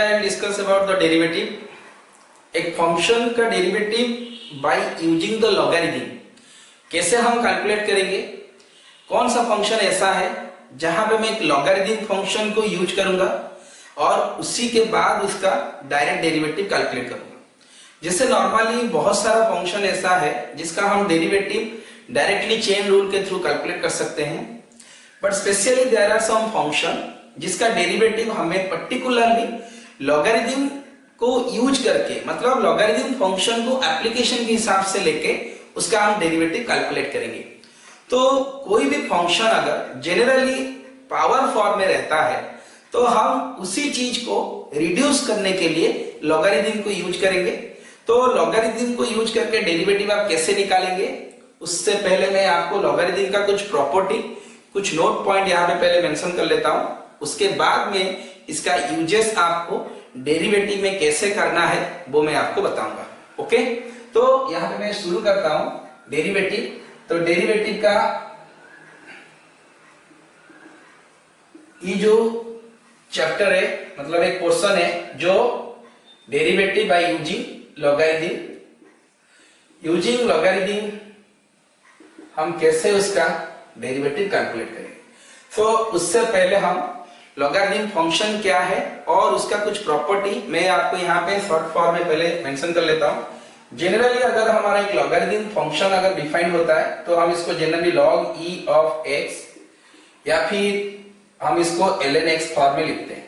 I will discuss about the derivative. एक function का derivative by using the logarithm कैसे हम कैलकुलेट करेंगे। कौन सा फंक्शन ऐसा है जहां पे मैं एक लॉगरिथम फंक्शन को यूज करूंगा और उसी के बाद उसका डायरेक्ट डेरिवेटिव कैलकुलेट करूंगा। जैसे नॉर्मली बहुत सारा फंक्शन ऐसा है जिसका हम डेरिवेटिव डायरेक्टली चेन रूल के थ्रू कैलकुलेट कर सकते हैं, but specially there are some function जिसका डेरिवेटिव हमें पर्टिकुलरली लॉगरिथम को यूज करके, मतलब लॉगरिथम फंक्शन को एप्लीकेशन के हिसाब से लेके उसका हम डेरिवेटिव कैलकुलेट करेंगे। तो कोई भी फंक्शन अगर जनरली पावर फॉर्म में रहता है तो हम उसी चीज को रिड्यूस करने के लिए लॉगरिथम को यूज करेंगे। तो लॉगरिथम को यूज करके डेरिवेटिव आप कैसे निकालेंगे, उससे पहले मैं आपको लॉगरिथम का कुछ प्रॉपर्टी, कुछ नोट पॉइंट यहाँ पे पहले मेंशन कर लेता हूं। उसके बाद में इसका यूजेस आपको डेरिवेटिव में कैसे करना है वो मैं आपको बताऊंगा। ओके, तो यहाँ पे मैं शुरू करता हूं डेरिवेटिव। तो डेरिवेटिव का ये जो चैप्टर है, मतलब एक पोर्शन है जो derivative by using logarithm. Using logarithm हम कैसे उसका डेरिवेटिव कैलकुलेट करेंगे। तो उससे पहले हम लॉगरिथम फंक्शन क्या है और उसका कुछ प्रॉपर्टी मैं आपको यहाँ पे शॉर्ट फॉर्म में पहले मेंशन कर लेता हूँ। जनरली अगर हमारा एक लॉगरिथम फंक्शन अगर डिफाइन होता है तो हम इसको generally log e of x या फिर हम इसको ln x फॉर्म में लिखते हैं।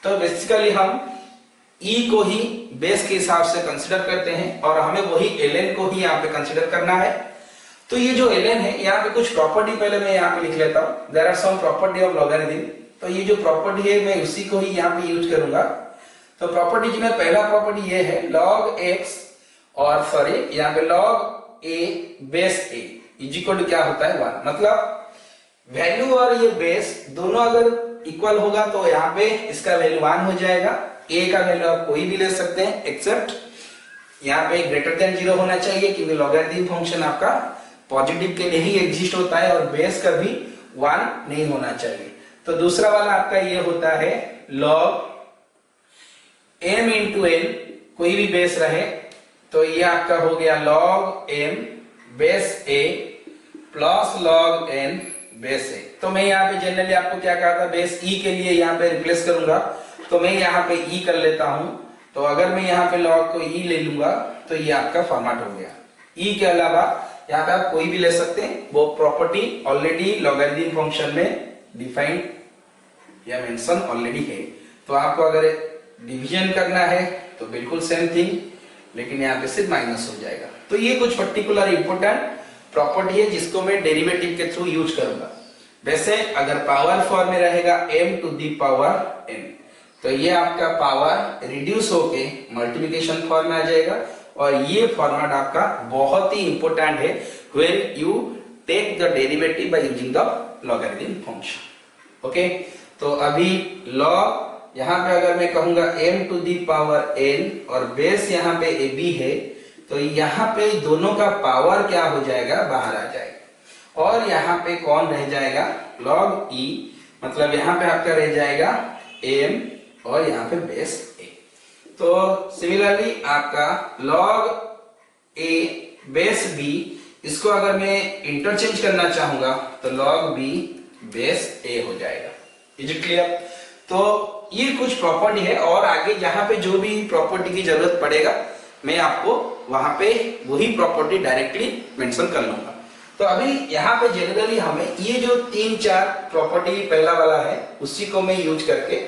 तो बेसिकली हम e को ही बेस के हिसाब से कंसिडर करते हैं और हमें वही ln को ही यहाँ पे कंसिडर करना है। तो ये जो ln है, यहाँ पे कुछ प्रॉपर्टी पहले मैं यहाँ पे लिख लेता हूँ। There are some property of logarithm. तो ये जो प्रॉपर्टी है मैं उसी को ही यहाँ पे यूज करूंगा। तो प्रॉपर्टी में पहला प्रॉपर्टी ये है log x और सॉरी यहाँ पे log a base a is equal to क्या होता है 1। मतलब वैल्यू और ये बेस दोनों अगर इक्वल होगा तो यहाँ पे इसका वैल्यू 1 हो जाएगा। a का वैल्यू आप कोई भी ले सकते हैं एक्सेप्ट यहाँ पे ग्रेटर देन 0 होना चाहिए, क्योंकि लॉगरिथम फंक्शन आपका पॉजिटिव के लिए ही एग्जिस्ट होता है और बेस कभी 1 नहीं होना चाहिए। तो दूसरा वाला आपका ये होता है log m इंटू n, कोई भी बेस रहे तो ये आपका हो गया log m base a plus log n base a। तो मैं यहाँ पे जनरली आपको क्या कहा था, बेस e के लिए यहाँ पे रिप्लेस करूंगा। तो मैं यहाँ पे e कर लेता हूं। तो अगर मैं यहाँ पे log को e ले लूंगा तो ये आपका फॉर्मेट हो गया। e के अलावा यहाँ पे आप कोई भी ले सकते हैं, वो प्रॉपर्टी ऑलरेडी लॉगरिथम फंक्शन में डिफाइंड या मेंशन ऑलरेडी है। तो आपको अगर डिवीजन करना है तो बिल्कुल सेम थिंग, लेकिन यहाँ पे सिर्फ माइनस हो जाएगा। तो ये कुछ पर्टिकुलर इंपोर्टेंट प्रॉपर्टी है जिसको मैं डेरिवेटिव के थ्रू यूज करूंगा। वैसे अगर पावर फॉर्म में रहेगा m to the power n, तो ये आपका पावर रिड्यूस होके मल्टीप्लिकेशन फॉर्म में आ जाएगा। और ये फॉर्मेट आपका बहुत ही इंपोर्टेंट है when you take the derivative by using the logarithm function. Okay, तो अभी log यहाँ पे अगर मैं कहूंगा m to the power n और बेस यहाँ पे ab है, तो यहाँ पे दोनों का पावर क्या हो जाएगा, बाहर आ जाएगा। और यहाँ पे कौन रह जाएगा, log e, मतलब यहाँ पे आपका रह जाएगा m और यहाँ पे बेस a। तो सिमिलरली आपका log a बेस b, इसको अगर मैं इंटरचेंज करना चाहूंगा तो log b बेस a हो जाएगा। Is it clear? तो ये कुछ प्रॉपर्टी है और आगे यहाँ पे जो भी प्रॉपर्टी की जरूरत पड़ेगा मैं आपको वहां पे वही प्रॉपर्टी डायरेक्टली मेंशन कर लूंगा। तो अभी यहाँ पे जनरली हमें ये जो 3-4 प्रॉपर्टी पहला वाला है उसी को मैं यूज करके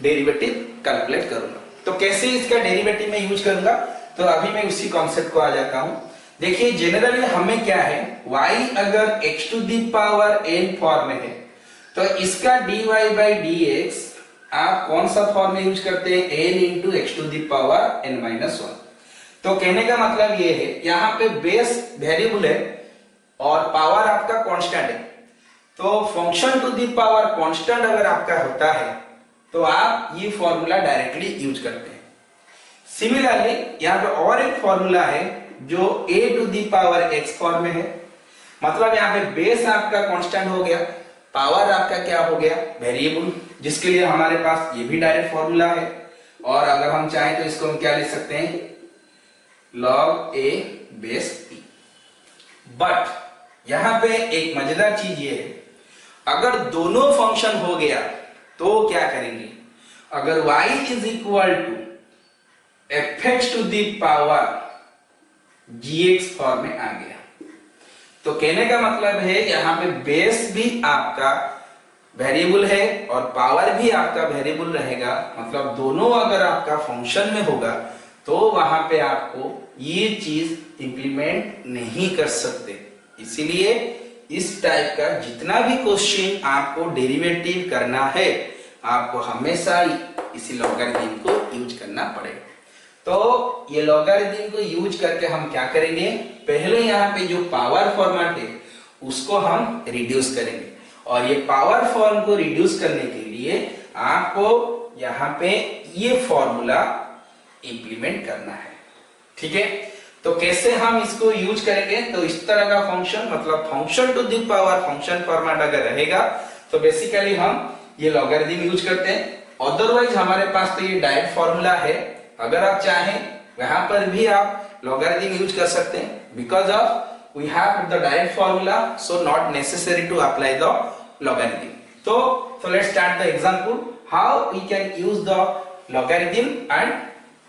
डेरिवेटिव कैलकुलेट करूंगा। तो कैसे इसका डेरिवेटिव में यूज करूंगा, तो अभी मैं उसी कॉन्सेप्ट को आ जाता हूं। देखिए जनरली हमें क्या है, y अगर x to the power n form में है तो इसका dy बाई dx आप कौन सा फॉर्म में यूज करते हैं, n into x to the power n minus 1। तो कहने का मतलब ये है यहाँ पे बेस वेरिएबल है और पावर आपका कांस्टेंट है। तो function to the power constant अगर आपका होता है तो आप ये फॉर्मूला डायरेक्टली यूज करते हैं। सिमिलरली यहाँ पे और एक फॉर्मूला है जो a to the power x form में है, मतलब यहाँ पे बेस आपका कांस्टेंट हो गया, पावर आपका क्या हो गया, वेरिएबल, जिसके लिए हमारे पास ये भी डायरेक्ट फॉर्मूला है। और अगर हम चाहें तो इसको हम क्या लिख सकते हैं, log a base e। But यहां पे एक मजेदार चीज ये है, अगर दोनों फंक्शन हो गया तो क्या करेंगे, अगर y is equal to fx to the power gx form में आ गया, तो कहने का मतलब है यहां पे बेस भी आपका वेरिएबल है और पावर भी आपका वेरिएबल रहेगा, मतलब दोनों अगर आपका फंक्शन में होगा तो वहां पे आपको ये चीज इंप्लीमेंट नहीं कर सकते। इसीलिए इस टाइप का जितना भी क्वेश्चन आपको डेरिवेटिव करना है आपको हमेशा इसी लॉगरिथम को यूज करना पड़ेगा। तो ये लॉगरिथम को यूज करके हम क्या करेंगे, पहले यहाँ पे जो पावर फॉर्मेट है उसको हम रिड्यूस करेंगे, और ये पावर फॉर्म को रिड्यूस करने के लिए आपको यहाँ पे ये फॉर्मूला इंप्लीमेंट करना है। ठीक है, तो कैसे हम इसको यूज करेंगे, तो इस तरह का फंक्शन, मतलब function to the power function format अगर रहेगा तो बेसिकली हम ये लॉगरिथम यूज करते हैं। अदरवाइज हमारे पास तो ये डायरेक्ट फॉर्मूला है, अगर आप चाहें वहां पर भी आप लॉगरिथम यूज कर सकते हैं, because of we have the direct formula, so not necessary to apply the logarithm. So let's start the example how we can use the logarithm and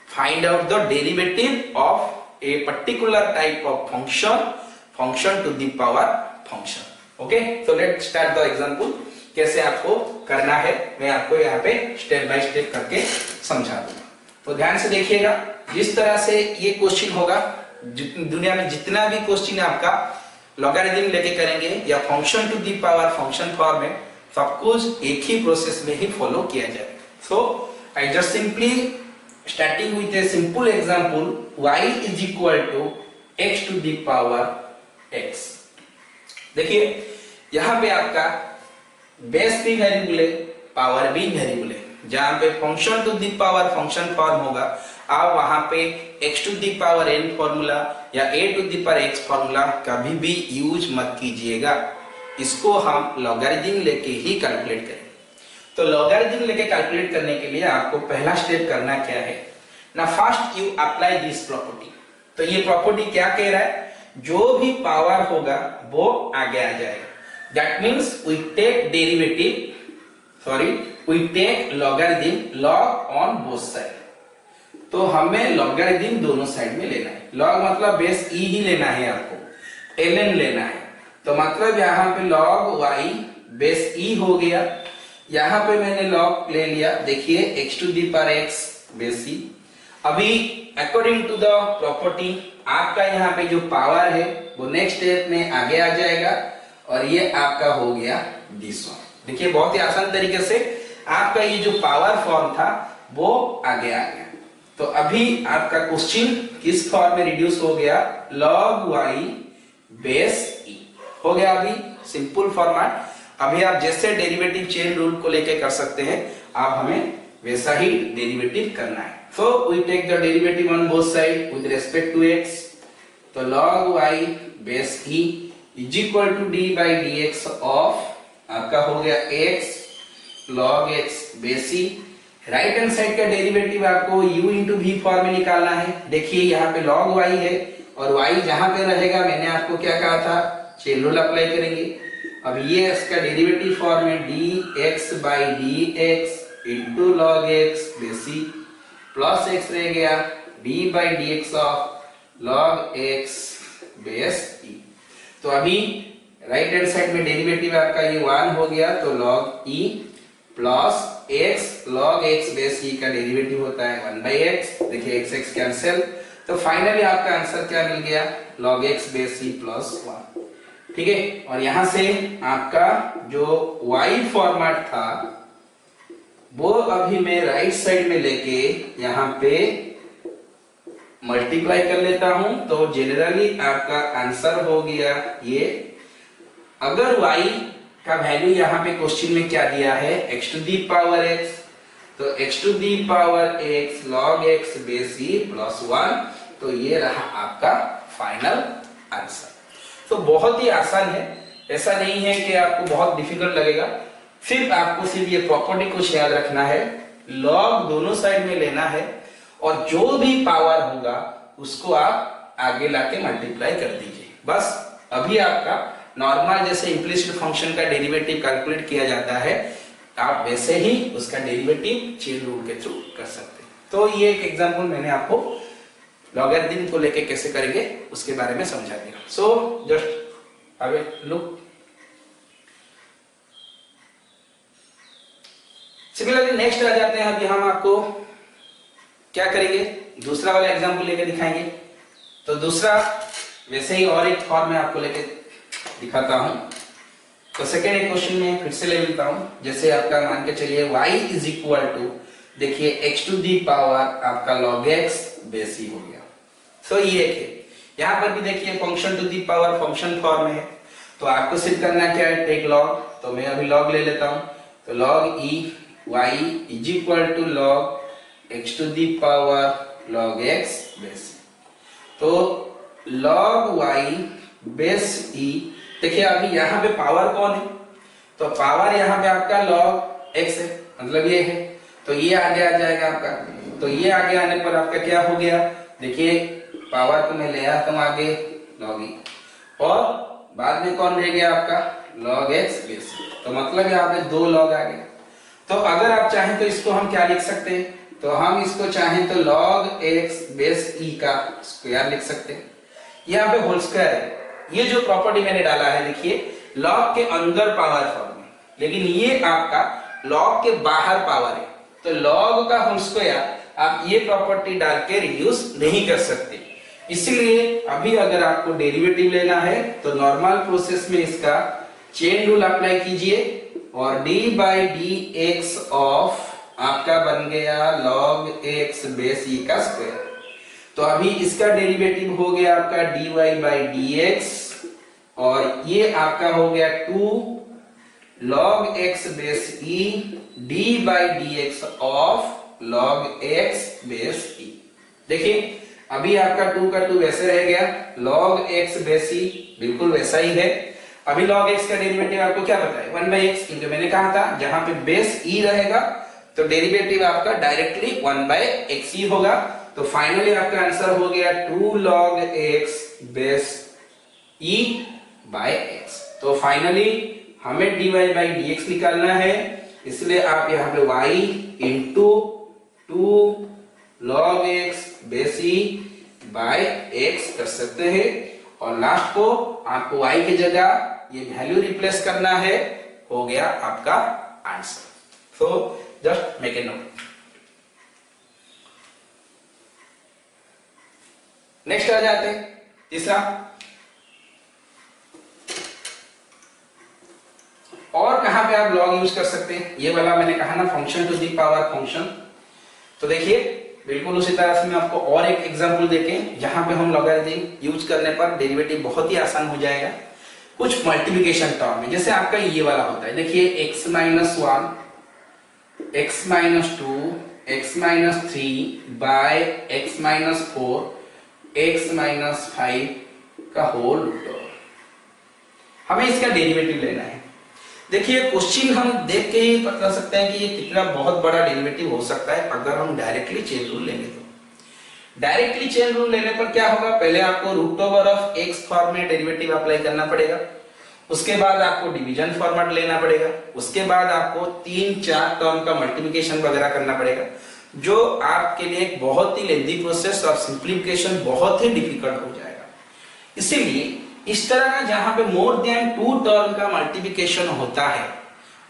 find out the derivative of a particular type of function to the power function. Okay, so let's start the example। कैसे आपको करना है मैं आपको यहाँ पे step by step करके समझा दूंगा, तो ध्यान से देखिएगा। जिस तरह से ये क्वेश्चन होगा, दुनिया में जितना भी क्वेश्चन आपका लॉगरिथम लेके करेंगे या function to the power function form में, सब कुछ एक ही प्रोसेस में ही फॉलो किया जाए। So I just simply starting with a simple example, y is equal to x to the power x। देखिए यहां पे आपका बेस भी वेरिएबल है, पावर भी वेरिएबल है। जहां पे function to the power function form होगा आप वहां पे x to the power n formula या a to the power x formula कभी भी यूज मत कीजिएगा, इसको हम लॉगरिथम लेके ही कैलकुलेट करेंगे। तो लॉगरिथम लेके कैलकुलेट करने के लिए आपको पहला स्टेप करना क्या है ना, first you apply this property. तो ये प्रॉपर्टी क्या कह रहा है, जो भी पावर होगा वो आगे आ जाएगा। That means we take derivative, sorry we take logarithm log on both side. तो हमें लॉगरिथम दोनों साइड में लेना है। लॉग मतलब बेस ई ही लेना है, आपको ln लेना है। तो मतलब यहाँ पे log y बेस ई हो गया, यहाँ पे मैंने log ले लिया, देखिए x to the power x base e. अभी अकॉर्डिंग टू द प्रॉपर्टी आपका यहाँ पे जो पावर है वो नेक्स्ट स्टेप में आगे आ जाएगा, और ये आपका हो गया दिस वन। देखिए बहुत ही आसान तरीके से आपका ये जो पावर फॉर्म था वो आगे आ गया। तो अभी आपका क्वेश्चन किस फॉर्म में रिड्यूस हो गया, log y बेस ई हो गया। अभी सिंपल फॉर्मेट, अभी आप जैसे डेरिवेटिव चेन रूल को लेके कर सकते हैं, आप हमें वैसा ही डेरिवेटिव करना है। So we take the derivative on both side with respect to x। तो log y base e is equal to d by d x of आपका हो गया x log x base e. Right hand side का derivative आपको u into v form में निकालना है। देखिए यहाँ पे log y है और y जहां पे रहेगा मैंने आपको क्या कहा था, चेन रूल अप्लाई करेंगे। अब ये इसका डेरिवेटिव फॉर्म में dx by dx into log x base e plus x रह गया d by dx of log x base e. तो अभी राइट हैंड साइड में डेरिवेटिव आपका ये 1 हो गया, तो log e plus x log x base e का डेरिवेटिव होता है 1 बाई x। देखिए x x कैंसिल, तो फाइनली आपका आंसर क्या मिल गया, log x base e plus 1। ठीक है, और यहां से आपका जो y फॉर्मेट था वो अभी मैं राइट साइड में लेके यहाँ पे मल्टीप्लाई कर लेता हूं, तो जनरली आपका आंसर हो गया ये। अगर y का वैल्यू यहाँ पे क्वेश्चन में क्या दिया है, x to the power x, तो x to the power x log x base e plus 1, तो ये रहा आपका फाइनल आंसर। तो बहुत ही आसान है, ऐसा नहीं है कि आपको बहुत डिफिकल्ट लगेगा। सिर्फ आपको सिर्फ ये प्रॉपर्टी कुछ याद रखना है, लॉग दोनों साइड में लेना है और जो भी पावर होगा उसको आप आगे लाके मल्टीप्लाई कर दीजिए। बस अभी आपका नॉर्मल जैसे इम्प्लिसिट फंक्शन का डेरिवेटिव कैलकुलेट किया जाता है, आप वैसे ही उसका डेरिवेटिव चेन रूल के थ्रू कर सकते हैं। तो ये एक एग्जांपल मैंने आपको लॉगरिथम को लेके कैसे करेंगे उसके बारे में समझा दिया। So just have a look. Similarly next आ जाते हैं। अभी हम आपको क्या करेंगे, दूसरा वाला एग्जांपल लेके दिखाएंगे। तो दूसरा वैसे ही और एक फॉर्म में आपको लेके दिखाता हूं। तो सेकेंड एक क्वेश्चन में फिर से ले लेता हूं। जैसे आपका मान के चलिए y इज इक्वल टू, देखिए x टू दी पावर आपका log x बेस ही हो गया। तो ये एक है, यहां पर भी देखिए function to the power function form में है। तो आपको सिर्फ करना क्या है, टेक log। तो मैं अभी log ले लेता हूं। तो log e y is equal to log x to the power log x base. तो log y बेस e, देखिए अभी यहाँ पे पावर कौन है, तो पावर यहाँ पे आपका log x है, मतलब ये है। तो ये आगे आ जाएगा आपका। तो ये आगे आने पर आपका क्या हो गया, देखिए पावर को मैं ले आता हूँ आगे log e, और बाद में कौन रह गया आपका log x बेस। तो मतलब यहाँ पे 2 log आ गया। तो अगर आप चाहें तो इसको हम क्या लिख सकते हैं, तो हम इसको चाहें तो log x बेस e का स्क्वायर लिख सकते हैं। यहाँ पे होल स्क्वायर है। ये जो प्रॉपर्टी मैंने डाला है देखिए लॉग के अंदर पावर फॉर्म में, लेकिन ये आपका लॉग के बाहर पावर है। तो लॉग का होल स्क्वायर आप ये प्रॉपर्टी डाल के रिड्यूस नहीं कर सकते। इसीलिए अभी अगर आपको डेरिवेटिव लेना है तो नॉर्मल प्रोसेस में इसका चेन रूल अप्लाई कीजिए और d by d x of आपका बन गया log x बेस e का स्क्वायर। तो अभी इसका डेरिवेटिव हो गया आपका dy बाई dx और ये आपका हो गया 2 log x base e d by dx of log x base e। देखिए अभी आपका 2 का 2 वैसे रह गया, log x बेस e बिल्कुल वैसा ही है। अभी log x का डेरिवेटिव आपको क्या पता है, 1 बाई x, क्योंकि मैंने कहा था जहां पे बेस e रहेगा तो डेरिवेटिव आपका डायरेक्टली 1 बाई x ही होगा। तो फाइनली आपका आंसर हो गया 2 log x base e by x। तो फाइनली हमें dy बाई dx निकालना है, इसलिए आप यहाँ पे y into 2 log x base e by x कर सकते हैं और लास्ट को आपको y की जगह ये वैल्यू रिप्लेस करना है, हो गया आपका answer. So just make a note. Next आ जाते हैं तीसरा। और कहां पे आप लॉग यूज कर सकते हैं, ये वाला मैंने कहा ना function to the power function. तो देखिए बिल्कुल उसी तरह से मैं आपको और एक एग्जांपल देखें जहां पे हम लॉगरिथम यूज करने पर डेरिवेटिव बहुत ही आसान हो जाएगा। कुछ मल्टीप्लिकेशन टर्म में जैसे आपका ये वाला होता है, देखिए x minus 1 x minus 2 x minus 3 by x minus 4 x minus 5 का होल रूट। हमें इसका डेरिवेटिव लेना है। देखिए क्वेश्चन हम देख के ही बता सकते हैं कि ये कितना बहुत बड़ा डेरिवेटिव हो सकता है अगर हम डायरेक्टली चेन रूल लेंगे। तो डायरेक्टली चेन रूल लेने पर क्या होगा, पहले आपको root over of x form में डेरिवेटिव अप्लाई करना पड़ेगा, उसके बाद आपको डिवीजन फॉर्मेट लेना पड़ेगा, उसके बाद आपको 3-4 टर्म का मल्टीप्लिकेशन वगैरह करना पड़ेगा, जो आपके लिए एक बहुत ही लेंथी प्रोसेस और सिंप्लीफिकेशन बहुत ही डिफिकल्ट हो जाएगा। इसीलिए इस तरह का जहां पे मोर देन 2 टर्म का मल्टीप्लिकेशन होता है,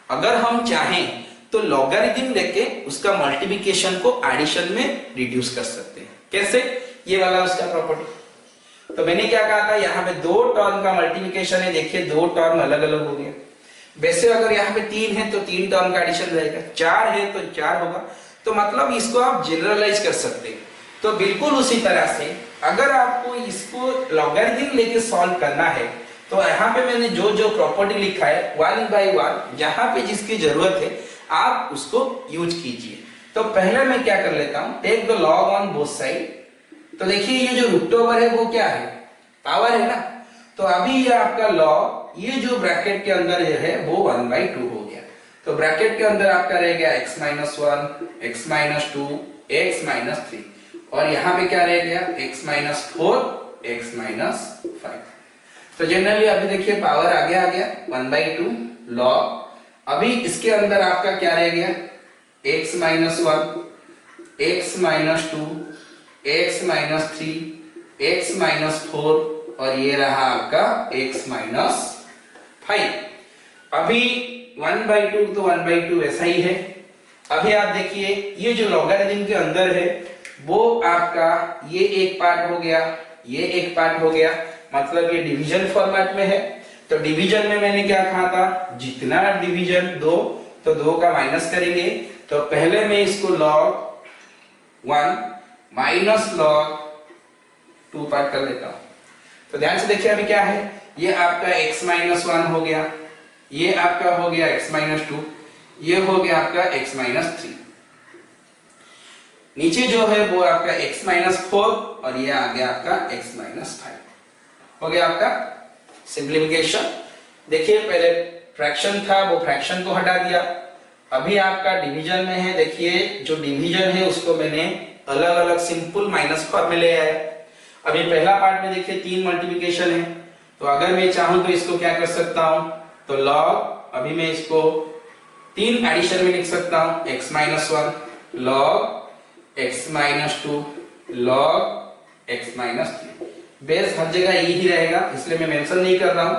अगर हम चाहें तो लॉगरिथम लेके उसका मल्टीप्लिकेशन को एडिशन में रिड्यूस कर सकते हैं। कैसे, ये वाला उसका प्रॉपर्टी। तो मैंने क्या कहा था, यहाँ पे 2 टर्म का मल्टीप्लिकेशन है, देखिए 2 टर्म अलग अलग हो गया। वैसे अगर यहाँ पे 3 है तो 3 टर्म का एडिशन रहेगा, 4 है तो 4 होगा। तो मतलब इसको आप जनरलाइज कर सकते हैं। तो बिल्कुल उसी तरह से अगर आपको इसको लॉगरिथम लेके सॉल्व करना है तो यहाँ पे मैंने जो जो प्रॉपर्टी लिखा है 1 बाई 1 जहां पे जिसकी जरूरत है आप उसको यूज कीजिए। तो पहले मैं क्या कर लेता हूं, take the log on both side. तो देखिए ये जो रूट ओवर है वो क्या है, पावर है ना। तो अभी ये आपका लॉग, ये जो ब्रैकेट के अंदर है वो 1/2 हो गया। तो ब्रैकेट के अंदर आपका रह गया x minus 1, x minus 2, x minus 3, और यहाँ पे क्या रह गया x माइनस 4, x माइनस 5। तो जनरली अभी देखिए पावर आगे आ गया 1/2 log। अभी इसके अंदर आपका क्या रह गया x minus 1, x minus 2, x minus 3, x minus 4, और ये रहा आपका x माइनस 5। अभी 1/2 तो 1/2 ऐसा ही है। अभी आप देखिए ये जो लॉगरिथम के अंदर है वो आपका ये एक पार्ट हो गया, ये एक पार्ट हो गया, मतलब ये डिवीजन फॉर्मेट में है। तो डिवीजन में मैंने क्या कहा था, जितना डिवीजन 2 तो 2 का माइनस करेंगे। तो पहले मैं इसको log 1 माइनस log 2 पार्ट कर लेता हूं। तो ध्यान से देखिए अभी क्या है, ये आपका x माइनस 1 हो गया, ये आपका हो गया x माइनस 2, ये हो गया आपका x माइनस 3, नीचे जो है वो आपका x माइनस 4, और ये आ गया आपका x माइनस 5। हो गया आपका सिंप्लीफिकेशन। देखिए पहले फ्रैक्शन था वो फ्रैक्शन को हटा दिया, अभी आपका डिवीजन में है। देखिए जो डिवीजन है उसको मैंने अलग अलग सिंपल माइनस फॉर्म में ले आया। अभी पहला पार्ट में देखिए 3 मल्टीप्लिकेशन है, तो अगर मैं चाहूं तो इसको क्या कर सकता हूं, तो लॉग, अभी मैं इसको 3 एडिशन में लिख सकता हूं, x minus 1 log x minus 2 log x minus 3। Base हर जगह यही रहेगा इसलिए मैं मेंशन नहीं कर रहा हूं।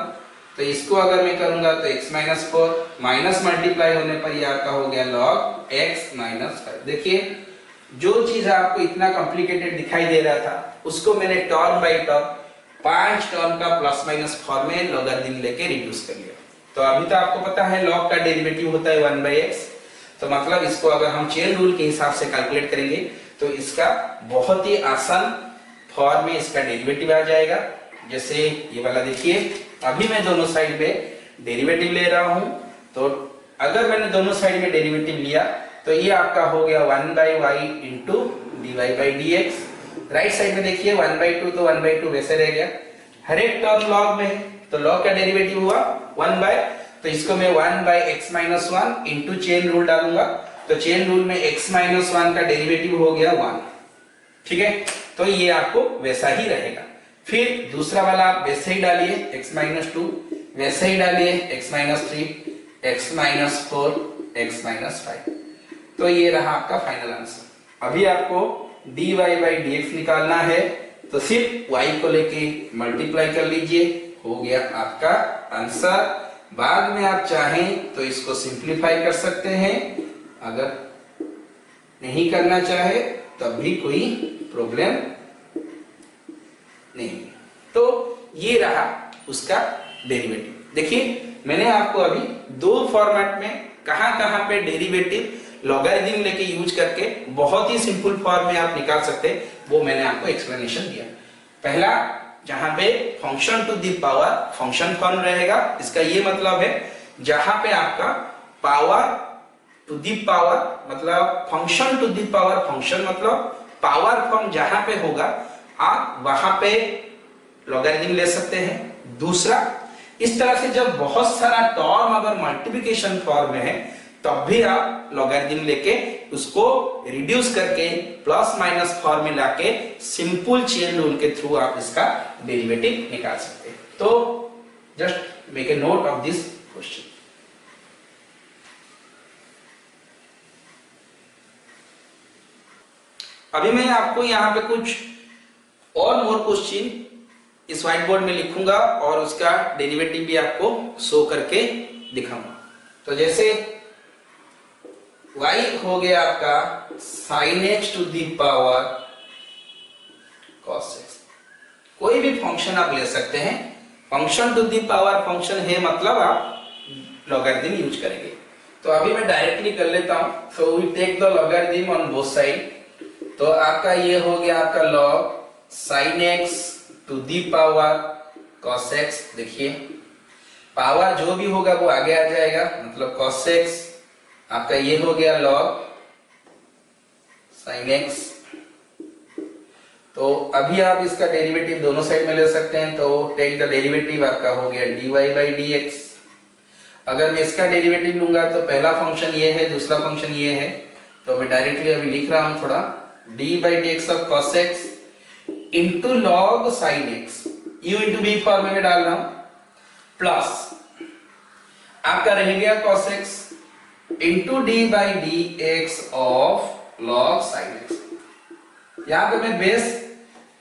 तो इसको अगर मैं करूंगा तो x माइनस 4 माइनस मल्टीप्लाई होने पर ये आपका हो गया लॉग x माइनस 5। देखिए जो चीज आपको इतना कॉम्प्लिकेटेड दिखाई दे रहा था उसको मैंने टर्म बाय टर्म 5 टर्म का प्लस माइनस फॉर्म में लॉगरिथम लेके रिड्यूस कर लिया। तो अभी तो आपको पता है लॉग का डेरिवेटिव होता है 1/x, तो मतलब इसको अगर हम चेन रूल के हिसाब से कैलकुलेट करेंगे तो इसका बहुत ही आसान फॉर्म में इसका डेरिवेटिव आ जाएगा। जैसे ये वाला देखिए, अभी मैं दोनों साइड पे डेरिवेटिव ले रहा हूं, तो अगर मैंने दोनों साइड में डेरिवेटिव लिया तो ये आपका हो गया 1/y into dy/dx। Right side में देखिए 1/2 तो 1/2 वैसे रह गया, हर एक टर्म लॉग में है तो लॉग का डेरिवेटिव हुआ 1/, तो इसको मैं 1/x minus 1 into chain rule डालूंगा, तो चेन रूल में x माइनस 1 का डेरिवेटिव हो गया 1। ठीक है, तो ये आपको वैसा ही रहेगा। फिर दूसरा वाला आप वैसे ही डालिए x माइनस 2, वैसे ही डालिए x minus 3, x minus 4, x minus 5। तो ये रहा आपका फाइनल आंसर। अभी आपको dy/dx निकालना है तो सिर्फ y को लेके मल्टीप्लाई कर लीजिए, हो गया आपका आंसर। बाद में आप चाहें तो इसको सिंप्लीफाई कर सकते हैं, अगर नहीं करना चाहे तब भी कोई प्रॉब्लम नहीं। तो ये रहा उसका डेरिवेटिव। देखिए मैंने आपको अभी 2 फॉर्मेट में कहां पे डेरिवेटिव लॉगरिथम लेके यूज करके बहुत ही सिंपल फॉर्म में आप निकाल सकते हैं, वो मैंने आपको एक्सप्लेनेशन दिया। पहला जहां पे function to the power function form रहेगा, इसका ये मतलब है जहां पे आपका पावर टू दी पावर मतलब function to the power function मतलब पावर फॉर्म जहां पे होगा आप वहां पे लॉगरिथम ले सकते हैं। दूसरा, इस तरह से जब बहुत सारा टर्म अगर मल्टीप्लिकेशन फॉर्म में है तब भी आप लॉगरिथम लेके उसको रिड्यूस करके प्लस माइनस फॉर्म में लाके सिंपल चेन रूल के थ्रू आप इसका डेरिवेटिव निकाल सकते हैं। तो just make a note of this question. अभी मैं आपको यहाँ पे कुछ और मोर क्वेश्चन इस व्हाइट बोर्ड में लिखूंगा और उसका डेरिवेटिव भी आपको शो करके दिखाऊंगा। तो जैसे y हो गया आपका sin x to the power cos x। कोई भी फंक्शन आप ले सकते हैं, function to the power function है मतलब आप लॉगरिथम यूज करेंगे। तो अभी मैं डायरेक्टली कर लेता हूं। So we take the logarithm on both side. तो आपका ये हो गया आपका log sin x to the power cos x। देखिए पावर जो भी होगा वो आगे आ जाएगा, मतलब cos x आपका ये हो गया log sin x। तो अभी आप इसका डेरिवेटिव दोनों साइड में ले सकते हैं, तो टेक द डेरिवेटिव आपका हो गया dy/dx। अगर मैं इसका डेरिवेटिव लूंगा तो पहला फंक्शन ये है, दूसरा फंक्शन ये है, तो मैं डायरेक्टली अभी लिख रहा हूं थोड़ा, d by d x of cos x into log sin x, u into v form में डाल रहा हूं, प्लस आपका रह गया cos x into D by d x of log sin x. यहां पे मैं बेस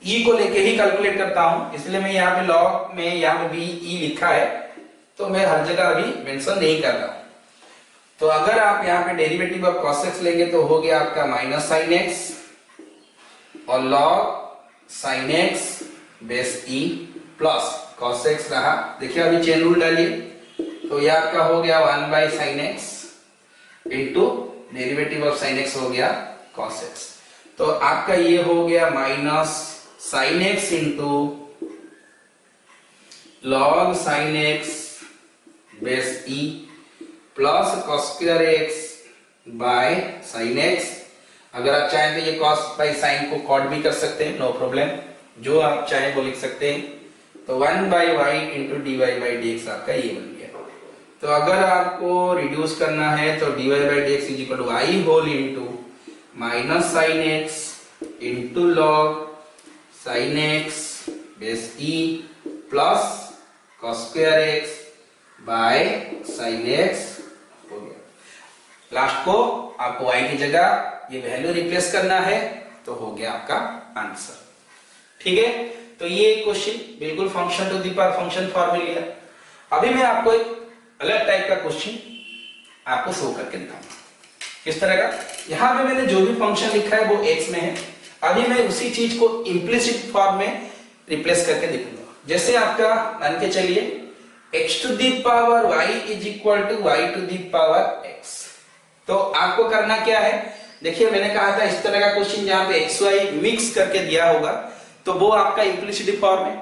e को लेके ही कैलकुलेट करता हूं, इसलिए मैं यहाँ पे लॉग में यहाँ पे भी e लिखा है, तो मैं हर जगह अभी मेंशन नहीं कर रहा हूं। तो अगर आप यहाँ पे डेरिवेटिव ऑफ cos x लेंगे तो हो गया आपका माइनस साइन एक्स और log sin x base e plus cos x रहा। देखिए अभी चेन रूल डालिए, तो ये आपका हो गया 1 by sine x into derivative of sine x हो गया cos x। तो आपका ये हो गया minus sin x into log sin x base e plus cos square x by sin x. अगर आप चाहें तो ये cos बाई साइन को कॉट भी कर सकते हैं, नो प्रॉब्लम, जो आप चाहें वो लिख सकते हैं। तो 1 by y into d y by d x आपका ये बन गया। तो अगर आपको रिड्यूस करना है तो d y by d x is equal to y whole into minus sin x into log sin x base e plus cos square x by sin x हो गया। लास्ट को आपको y की जगह ये वैल्यू रिप्लेस करना है, तो हो गया आपका आंसर। ठीक है, तो ये क्वेश्चन बिल्कुल function to the power function form में लिया। अभी मैं आपको एक अलग टाइप का क्वेश्चन आपको शो करके दिखाऊंगा। किस तरह का, यहां पे मैंने जो भी फंक्शन लिखा है वो x में है, अभी मैं उसी चीज को इम्प्लिसिट फॉर्म में रिप्लेस करके दिखाऊंगा। जैसे आपका मान के चलिए x to the power y is equal to y to the power x। तो आपको करना क्या है, देखिए मैंने कहा था इस तरह का क्वेश्चन जहां पे x y मिक्स करके दिया होगा तो वो आपका इम्प्लिसिट फॉर्म है।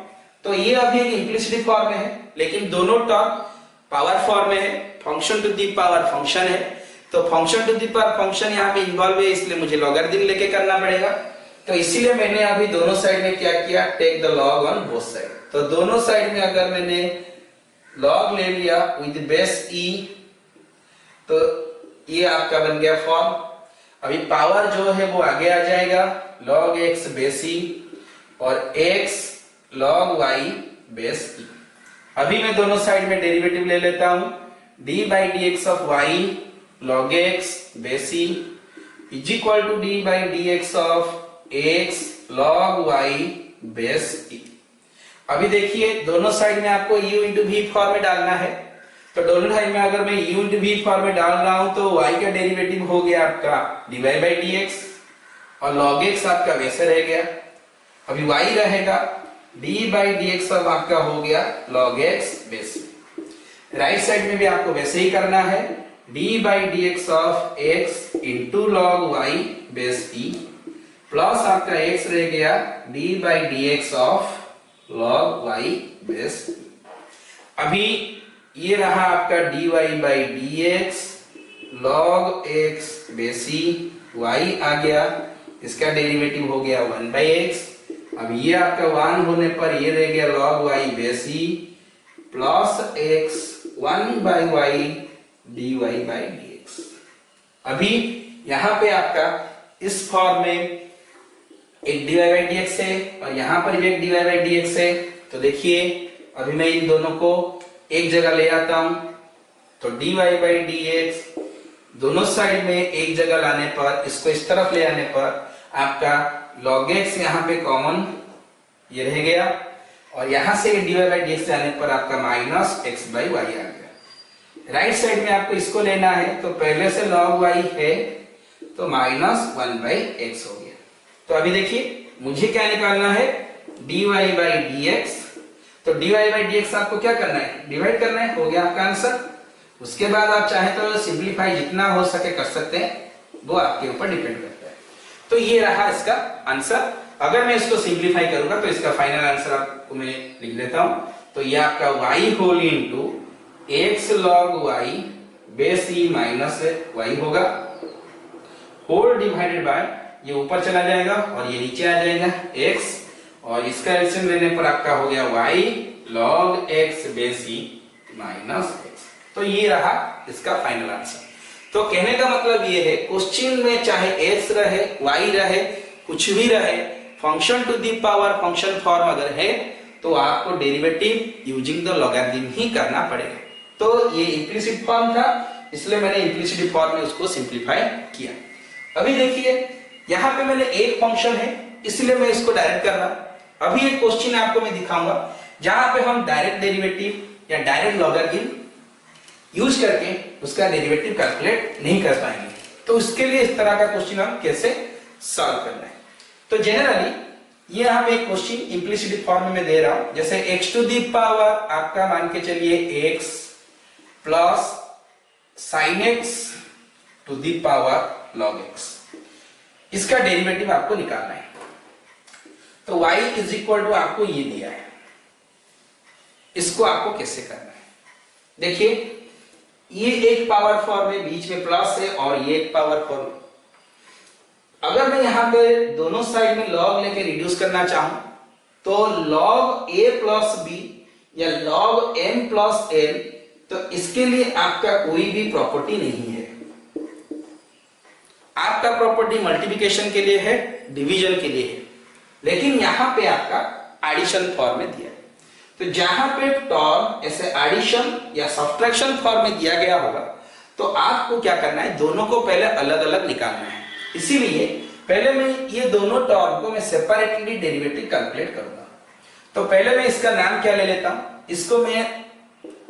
तो ये अभी एक इम्प्लिसिट फॉर्म में है, लेकिन दोनों टर्म पावर फॉर्म में है, function to the power function है। तो function to the power function यहाँ पे इन्वॉल्व है, इसलिए मुझे लॉगरिथम लेके करना पड़ेगा। तो इसीलिए मैंने अभी दोनों साइड में क्या किया, take the log on both side. तो दोनों साइड में अगर मैंने लॉग ले लिया विद बेस e, तो ये आपका बन गया फॉर्म। अभी पावर जो है वो आगे आ जाएगा, लॉग x बेस e और x log y base e। अभी मैं दोनों साइड में डेरिवेटिव ले लेता हूं, d by d x of y log x base e is equal to d by d x of x log y base e. अभी देखिए दोनों साइड में आपको u इंटू v फॉर्म में डालना है, तो दोनों साइड में अगर मैं u इंटू v फॉर्म में डाल रहा हूं तो y का डेरिवेटिव हो गया आपका d y by d x और लॉग एक्स आपका वैसे रह गया। अभी y रहेगा d बाई डी एक्स अब आपका हो गया log x base. Right side में भी आपको वैसे ही करना है, d by d x of x into log y base e plus आपका x रह गया d by d x of log y base e। अभी ये रहा आपका dy by d x log x base e, y आ गया, इसका derivative हो गया 1 बाई एक्स। अब ये आपका 1 होने पर ये रह गया log y base e plus x 1 by y dy by dx। अभी यहाँ पे आपका इस फॉर्म में एक dy बाई dx है और यहाँ पर भी एक dy बाई dx है। तो देखिए अभी मैं इन दोनों को एक जगह ले आता हूं, तो dy बाई dx दोनों साइड में एक जगह लाने पर, इसको इस तरफ ले आने पर आपका log x यहाँ पे कॉमन ये रह गया और यहां से dy बाई dx से आने पर आपका माइनस x बाई y आ गया। राइट साइड में आपको इसको लेना है, तो पहले से log y है तो माइनस 1 बाई x हो गया। तो अभी देखिए मुझे क्या निकालना है, dy बाई dx। तो dy बाई dx आपको क्या करना है, डिवाइड करना है, हो गया आपका आंसर। उसके बाद आप चाहे तो सिंप्लीफाई जितना हो सके कर सकते हैं, वो आपके ऊपर डिपेंड करता है। तो ये रहा इसका आंसर। अगर मैं इसको सिंप्लीफाई करूंगा तो इसका फाइनल आंसर आपको मैं लिख देता हूं। तो ये आपका y whole into x log y base e minus y होगा, होल डिवाइडेड बाय ये ऊपर चला जाएगा और ये नीचे आ जाएगा x, और इसका एलसीएम लेने पर आपका हो गया y log x base e minus x। तो ये रहा इसका फाइनल आंसर। तो कहने का मतलब ये है क्वेश्चन में चाहे x रहे y रहे कुछ भी रहे, function to the power function form अगर है तो आपको डेरिवेटिव यूजिंग द लॉगरिथम ही करना पड़ेगा। तो ये इम्प्लिसिट फॉर्म था, इसलिए मैंने इम्प्लिसिट फॉर्म में उसको सिंप्लीफाई किया। अभी देखिए यहाँ पे मैंने एक फंक्शन है इसलिए मैं इसको डायरेक्ट कर रहा। अभी एक क्वेश्चन आपको मैं दिखाऊंगा जहां पे हम डायरेक्ट डेरिवेटिव या डायरेक्ट लॉगरिथम यूज करके उसका डेरिवेटिव कैलकुलेट नहीं कर पाएंगे। तो उसके लिए इस तरह का क्वेश्चन हम कैसे सॉल्व करना है। तो जनरली ये यहाँ पे एक क्वेश्चन इम्प्लिसिट फॉर्म में दे रहा हूं, जैसे x टू दी पावर आपका मान के चलिए x plus sin x to the power log x, इसका डेरिवेटिव आपको निकालना है। तो y इज इक्वल टू आपको ये दिया है, इसको आपको कैसे करना है। देखिए ये एक पावर फॉर्म है, बीच में प्लस है और ये एक पावर फॉर्म। अगर मैं यहां पे दोनों साइड में लॉग लेके रिड्यूस करना चाहूं तो log a प्लस b या log m प्लस n, तो इसके लिए आपका कोई भी प्रॉपर्टी नहीं है। आपका प्रॉपर्टी मल्टीप्लिकेशन के लिए है, डिवीजन के लिए है, लेकिन यहां पे आपका एडिशन फॉर्म में दिया है। तो जहां पे टर्म ऐसे एडिशन या सब्ट्रैक्शन फॉर्म में दिया गया होगा तो आपको क्या करना है, दोनों को पहले अलग अलग निकालना है। इसीलिए पहले मैं ये दोनों टर्म को मैं सेपरेटली डेरिवेटिव कैलकुलेट करूंगा। तो पहले मैं इसका नाम क्या ले लेता हूं, इसको मैं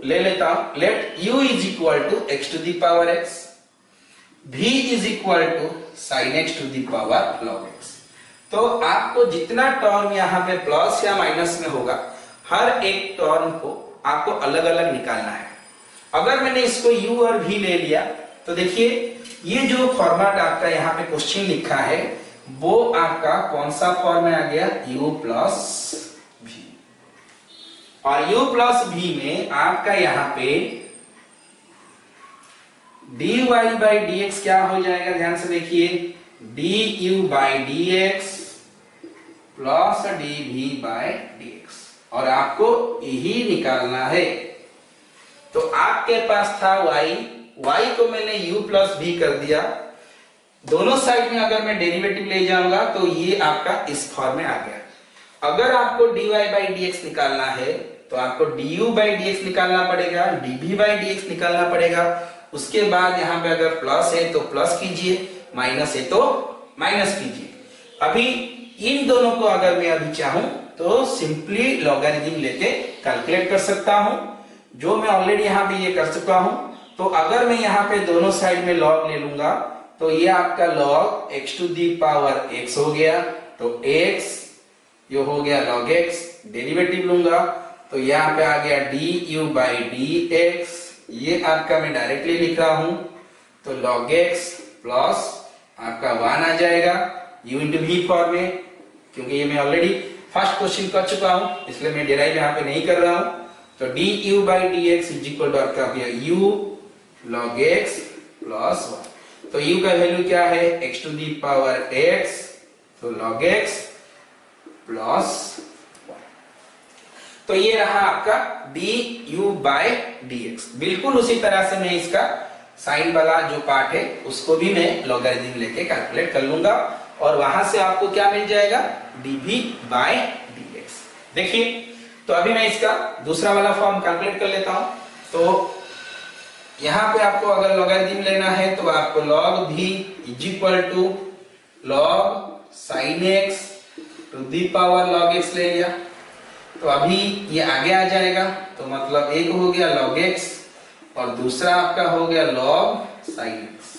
ले लेता हूं let u is equal to x to the power x, v is equal to sin x to the power log x। तो आपको जितना टर्म यहाँ पे प्लस या माइनस में होगा हर एक टर्म को आपको अलग अलग निकालना है। अगर मैंने इसको u और v ले लिया तो देखिए ये जो फॉर्मेट आपका यहाँ पे क्वेश्चन लिखा है वो आपका कौन सा फॉर्म में आ गया, u प्लस v। और u प्लस v में आपका यहाँ पे dy बाई dx क्या हो जाएगा, ध्यान से देखिए, du by dx plus dv by dx, और आपको यही निकालना है। तो आपके पास था y को मैंने u प्लस v कर दिया, दोनों साइड में अगर मैं डेरिवेटिव ले जाऊंगा तो ये आपका इस फॉर्म में आ गया। अगर आपको dy बाई dx निकालना है तो आपको du बाई dx निकालना पड़ेगा, dv बाई dx निकालना पड़ेगा। उसके बाद यहाँ पे अगर प्लस है तो प्लस कीजिए, माइनस है तो माइनस कीजिए। अभी इन दोनों को अगर मैं अभी चाहूं तो सिंपली लॉगरिथम लेके कैलकुलेट कर सकता हूं, जो मैं ऑलरेडी यहाँ पे ये कर चुका हूं। तो अगर मैं यहाँ पे दोनों साइड में लॉग ले लूंगा तो ये आपका log x to the power x हो गया, तो x ये हो गया log x, डेरिवेटिव लूंगा तो यहाँ पे आ गया du बाई dx, ये आपका मैं डायरेक्टली लिख रहा हूं, तो log x प्लस आपका 1 आ जाएगा u इंटू v फॉर्म में, क्योंकि ये मैं ऑलरेडी फर्स्ट क्वेश्चन कर चुका हूं इसलिए मैं डिराइव यहाँ पे नहीं कर रहा हूं। तो du by dx is equal to आपका u log x प्लस 1। तो u का वैल्यू क्या है, x to the power x, तो log x प्लस 1। तो ये रहा आपका du बाई dx। बिल्कुल उसी तरह से मैं इसका साइन वाला जो पार्ट है उसको भी मैं लॉगरिथम लेके कैलकुलेट कर लूंगा और वहां से आपको क्या मिल जाएगा, dv बाई dx। देखिए तो अभी मैं इसका दूसरा वाला फॉर्म कैलकुलेट कर लेता हूं। तो यहाँ पे आपको अगर लॉगरिथम लेना है तो आपको log v is equal to log sin x to the power log x ले लिया, तो अभी ये आगे आ जाएगा, तो मतलब एक हो गया log x और दूसरा आपका हो गया log sin x।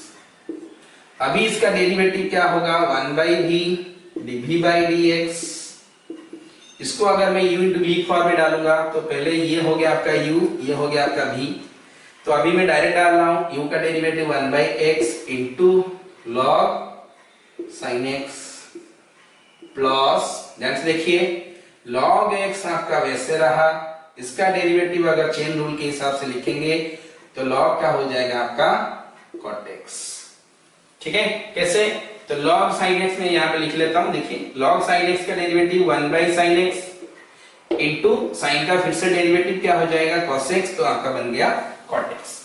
अभी इसका डेरिवेटिव क्या होगा, 1 by v dv by dx। इसको अगर मैं u इंटू v फॉर्म में डालूंगा तो पहले ये हो गया आपका u, ये हो गया आपका v। तो अभी मैं डायरेक्ट डाल रहा हूं, u का derivative 1 by x into log sin x plus, ध्यान से देखिए log x आपका वैसे रहा, इसका डेरिवेटिव अगर चेन रूल के हिसाब से लिखेंगे तो log का हो जाएगा आपका cot x। ठीक है, कैसे, तो log sin x में यहाँ पे लिख लेता हूं। देखिए log sin x का derivative 1 by sin x into sine का फिर से डेरिवेटिव क्या हो जाएगा cos x, तो आपका बन गया cot x।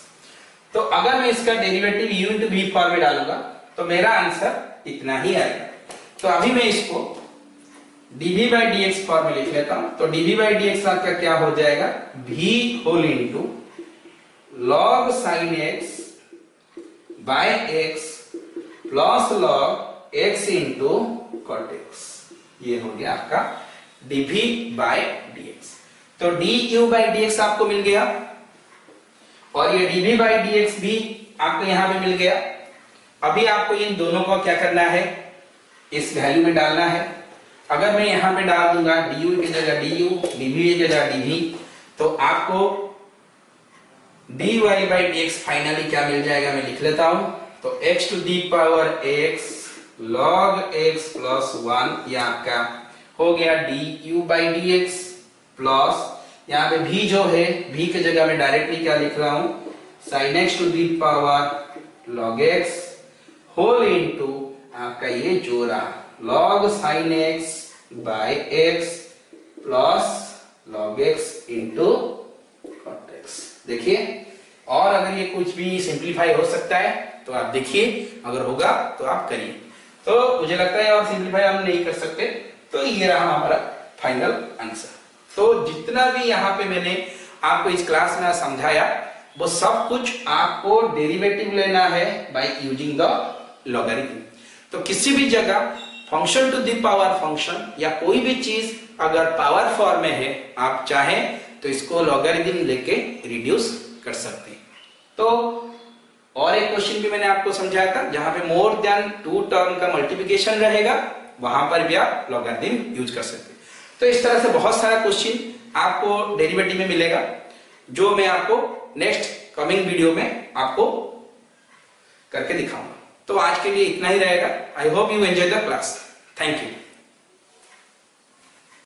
तो अगर मैं इसका derivative u into v form में डालूंगा तो मेरा आंसर इतना ही आएगा। तो अभी मैं इसको dv बाई dx फॉर्म में लिख लेता हूं। तो dv बाई dx आपका क्या हो जाएगा, v whole into log sin x by x plus log x into cot x। ये हो गया आपका dv बाय dx। तो du बाई dx आपको मिल गया और ये dv बाई dx भी आपको यहां पे मिल गया। अभी आपको इन दोनों को क्या करना है, इस वैल्यू में डालना है। अगर मैं यहां पे डाल दूंगा du की जगह du, dv की जगह dv, तो आपको dy बाई dx फाइनली क्या मिल जाएगा, मैं लिख लेता हूं। तो x to the power x log x plus 1, ये आपका हो गया du बाई dx प्लस यहाँ पे v जो है, v की जगह में डायरेक्टली क्या लिख रहा हूं, sin x to the power log x whole into आपका ये जो रहा log sin x by x plus log x into cot x। देखिए, और अगर ये कुछ भी सिंप्लीफाई हो सकता है तो आप देखिए, अगर होगा तो आप करिए। तो मुझे लगता है और सिंप्लीफाई हम नहीं कर सकते। तो ये रहा हमारा फाइनल आंसर। तो जितना भी यहाँ पे मैंने आपको इस क्लास में समझाया वो सब कुछ आपको डेरिवेटिव लेना है बाय यूजिंग द लॉगरिथम। तो किसी भी जगह function to the power function या कोई भी चीज अगर पावर फॉर्म में है, आप चाहें तो इसको लॉगरिथम लेके रिड्यूस कर सकते हैं। तो और एक क्वेश्चन भी मैंने आपको समझाया था, जहां पे मोर देन 2 टर्म का मल्टीप्लिकेशन रहेगा, वहां पर भी आप लॉगरिथम यूज कर सकते हैं। तो इस तरह से बहुत सारा क्वेश्चन आपको डेरिवेटिव में मिलेगा, जो मैं आपको नेक्स्ट कमिंग वीडियो में आपको करके दिखाऊंगा। तो आज के लिए इतना ही रहेगा। I hope you enjoy the class. Thank you.